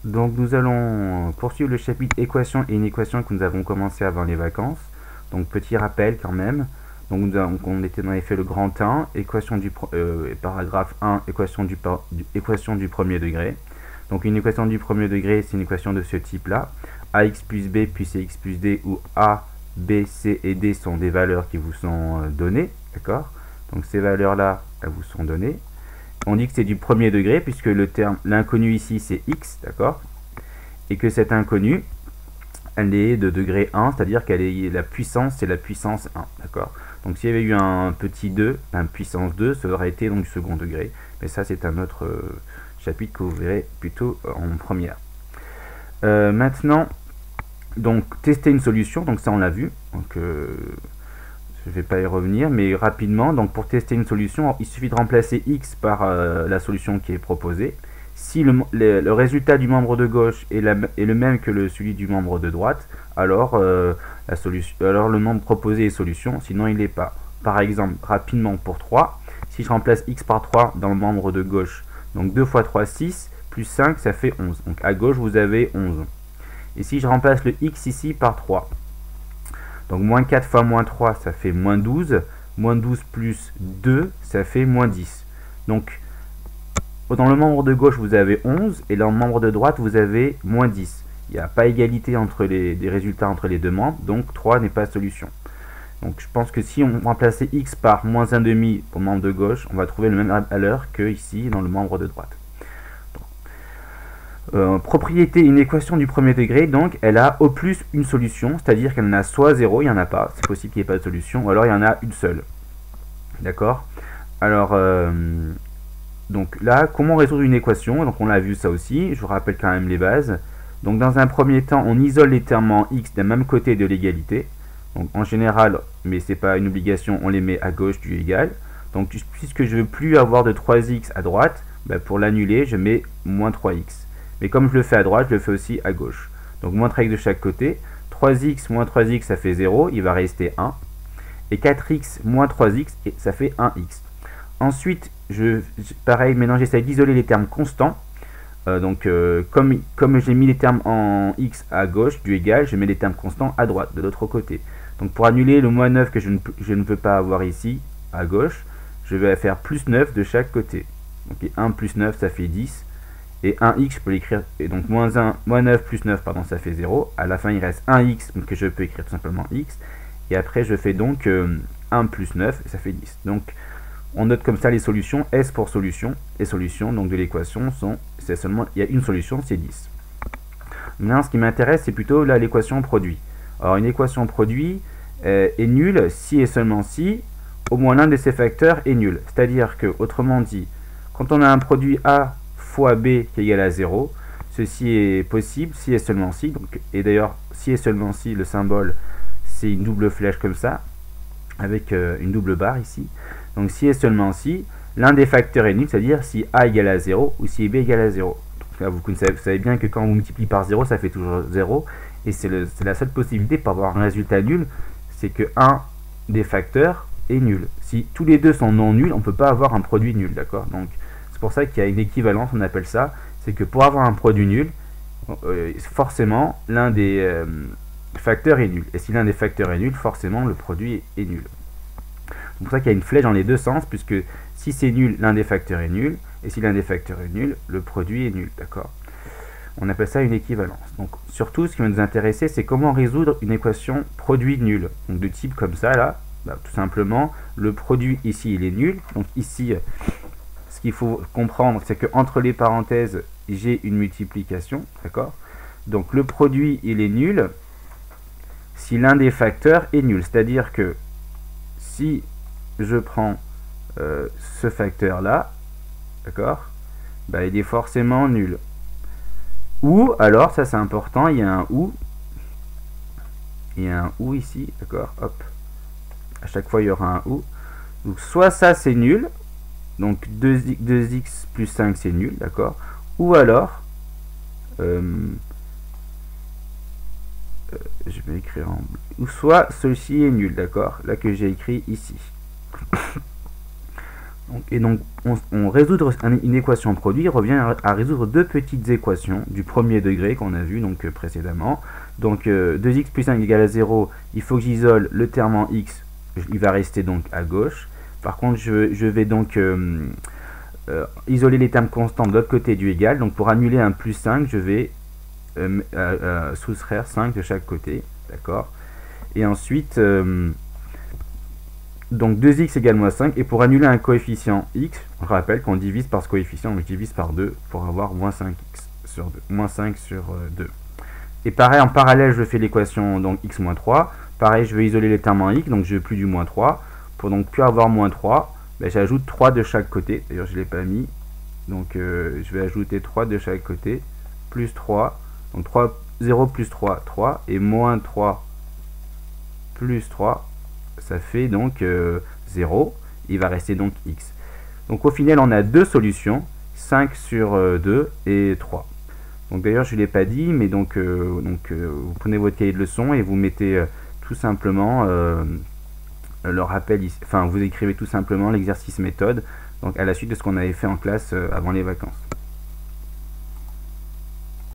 Donc nous allons poursuivre le chapitre équation et une équation que nous avons commencé avant les vacances. Donc petit rappel quand même. Donc on avait fait le grand 1, équation paragraphe 1, équation du premier degré. Donc une équation du premier degré, c'est une équation de ce type-là. Ax plus b plus cx plus d, où a, b, c et d sont des valeurs qui vous sont données. D'accord? Donc ces valeurs-là, elles vous sont données. On dit que c'est du premier degré puisque l'inconnu ici c'est x, d'accord, et que cet inconnu elle est de degré 1, c'est-à-dire qu'elle est la puissance, c'est la puissance 1, d'accord. Donc s'il y avait eu un petit 2, un puissance 2, ça aurait été donc du second degré, mais ça c'est un autre chapitre que vous verrez plutôt en première. Maintenant, donc tester une solution, donc ça on l'a vu, donc je ne vais pas y revenir, mais rapidement, donc pour tester une solution, il suffit de remplacer x par la solution qui est proposée. Si le résultat du membre de gauche est le même que celui du membre de droite, alors, alors le membre proposé est solution, sinon il n'est pas. Par exemple, rapidement pour 3, si je remplace x par 3 dans le membre de gauche, donc 2 fois 3, 6, plus 5, ça fait 11. Donc à gauche, vous avez 11. Et si je remplace le x ici par 3, donc moins 4 fois moins 3, ça fait moins 12. Moins 12 plus 2, ça fait moins 10. Donc, dans le membre de gauche, vous avez 11. Et dans le membre de droite, vous avez moins 10. Il n'y a pas égalité entre des résultats entre les deux membres. Donc, 3 n'est pas solution. Donc, je pense que si on remplaçait x par moins 1,5 pour le membre de gauche, on va trouver le même valeur que ici dans le membre de droite. Propriété, une équation du premier degré, donc elle a au plus une solution, c'est-à-dire qu'elle en a soit 0, il n'y en a pas, c'est possible qu'il n'y ait pas de solution, ou alors il y en a une seule. D'accord? Alors, donc là, comment résoudre une équation? Donc on l'a vu ça aussi, je vous rappelle quand même les bases. Donc dans un premier temps, on isole les termes en x d'un même côté de l'égalité. Donc en général, mais c'est pas une obligation, on les met à gauche du égal. Donc puisque je ne veux plus avoir de 3x à droite, bah, pour l'annuler, je mets moins 3x. Mais comme je le fais à droite, je le fais aussi à gauche. Donc moins 3x de chaque côté. 3x moins 3x, ça fait 0, il va rester 1. Et 4x moins 3x, ça fait 1x. Ensuite, pareil, maintenant j'essaie d'isoler les termes constants. Comme j'ai mis les termes en x à gauche du égal, je mets les termes constants à droite, de l'autre côté. Donc pour annuler le moins 9 que je ne peux pas avoir ici, à gauche, je vais faire plus 9 de chaque côté. Donc 1 plus 9, ça fait 10. Et 1x, je peux l'écrire, et donc moins 9 plus 9, pardon, ça fait 0. À la fin, il reste 1x, donc que je peux écrire tout simplement x. Et après, je fais donc 1 plus 9, et ça fait 10. Donc, on note comme ça les solutions. S pour solution. Les solutions donc de l'équation sont, il y a une solution, c'est 10. Maintenant, ce qui m'intéresse, c'est plutôt là l'équation produit. Alors, une équation produit est nulle si et seulement si au moins l'un de ces facteurs est nul. C'est-à-dire que, autrement dit, quand on a un produit A fois B qui est égal à 0, ceci est possible si et seulement si. Donc, et d'ailleurs, si et seulement si, le symbole, c'est une double flèche comme ça, avec une double barre ici. Donc si et seulement si, l'un des facteurs est nul, c'est-à-dire si A égale à 0 ou si B égale à 0. Donc là, vous savez bien que quand on multiplie par 0, ça fait toujours 0. Et c'est la seule possibilité pour avoir un résultat nul, c'est que un des facteurs est nul. Si tous les deux sont non nuls, on ne peut pas avoir un produit nul, d'accord? Donc c'est pour ça qu'il y a une équivalence, on appelle ça, c'est que pour avoir un produit nul, forcément l'un des facteurs est nul. Et si l'un des facteurs est nul, forcément le produit est nul. C'est pour ça qu'il y a une flèche dans les deux sens, puisque si c'est nul, l'un des facteurs est nul, et si l'un des facteurs est nul, le produit est nul, d'accord? On appelle ça une équivalence. Donc surtout, ce qui va nous intéresser, c'est comment résoudre une équation produit nul. Donc de type comme ça, là, bah, tout simplement, le produit ici, il est nul. Donc ici, ce qu'il faut comprendre, c'est que entre les parenthèses, j'ai une multiplication, d'accord? Donc le produit, il est nul si l'un des facteurs est nul. C'est-à-dire que si je prends ce facteur là, d'accord, bah, il est forcément nul. Ou alors, ça c'est important, il y a un ou ici, d'accord, hop, à chaque fois il y aura un ou. Donc soit ça c'est nul, donc 2x plus 5 c'est nul, d'accord, ou alors je vais écrire en bleu, ou soit ceci est nul, d'accord, là que j'ai écrit ici. Et donc, résoudre une équation produit revient à résoudre deux petites équations du premier degré qu'on a vu donc précédemment. Donc 2x plus 5 égale à 0, il faut que j'isole le terme en x, il va rester donc à gauche. Par contre, je vais donc isoler les termes constants de l'autre côté du égal. Donc pour annuler un plus 5, je vais soustraire 5 de chaque côté. D'accord. Et ensuite, donc 2x égale moins 5. Et pour annuler un coefficient x, on rappelle qu'on divise par ce coefficient, donc je divise par 2 pour avoir moins 5x sur 2. Moins 5 sur 2. Et pareil, en parallèle, je fais l'équation donc x moins 3. Pareil, je vais isoler les termes en x, donc je veux plus du moins 3. Pour donc plus avoir moins 3, ben, j'ajoute 3 de chaque côté. D'ailleurs, je ne l'ai pas mis. Donc je vais ajouter 3 de chaque côté. Plus 3. Donc 0 plus 3, 3. Et moins 3 plus 3, ça fait donc 0. Il va rester donc x. Donc au final, on a deux solutions. 5 sur 2 et 3. Donc d'ailleurs, je ne l'ai pas dit, mais donc, vous prenez votre cahier de leçons et vous mettez tout simplement le rappel, enfin vous écrivez tout simplement l'exercice méthode, donc à la suite de ce qu'on avait fait en classe avant les vacances.